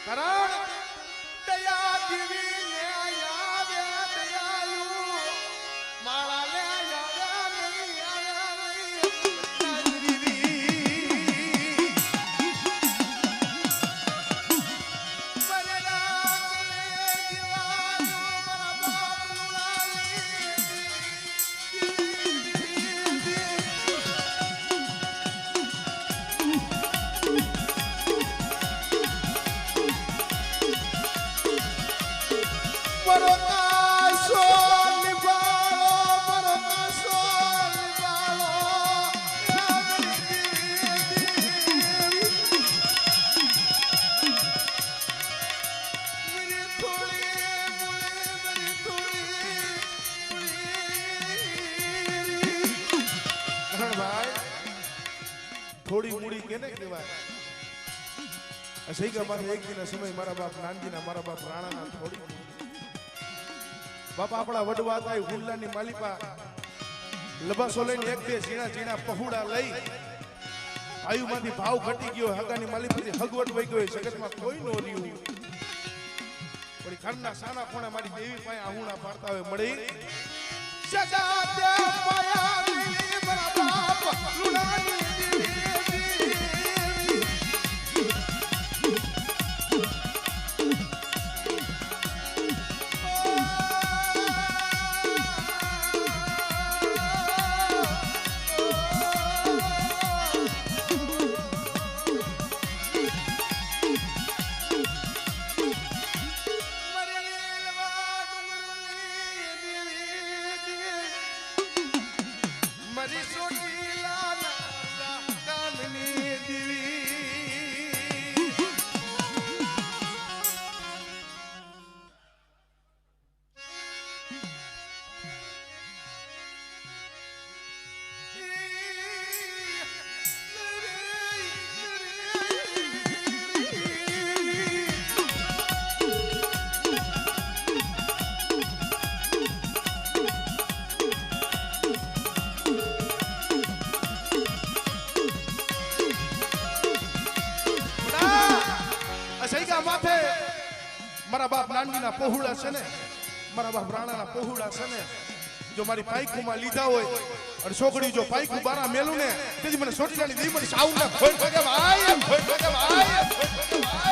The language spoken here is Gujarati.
કરણ દયા જીવી ને આવે દયાયુ માળા લે આવ્યા નહીં થોડી મૂડી કેને કહેવાય અસૈકા માથે એક દિન સમય મારા બાપ નાનજીના મારા બાપ રાણાના થોડી બાપા આપણા વડવા હતા હુલ્લાની માલિપા લબાસો લઈને એક બે ઝીણા ઝીણા પહુડા લઈ આયુમાંથી ભાવ ઘટી ગયો હગાની માલિપાથી હગવટ વઈ ગયો જગતમાં કોઈ નો રહ્યું પણ ઘરના સાના ખૂણા મારી દેવી પાસે આહુણા પાડતા હોય મળી સદા તે માયા દેવી મારા બાપ લુણાની માથે મારા બાપ નાનજીના પહોળા છે ને મારા બાપ રાણાના પહોળા છે ને જો મારી પાઈકુમાં લીધા હોય અને છોકરી જો પાઈકુ બારા મેલું ને તેથી મને સોટીલાની દી મને સાઉન્ડ ના ખોઈ ભાઈ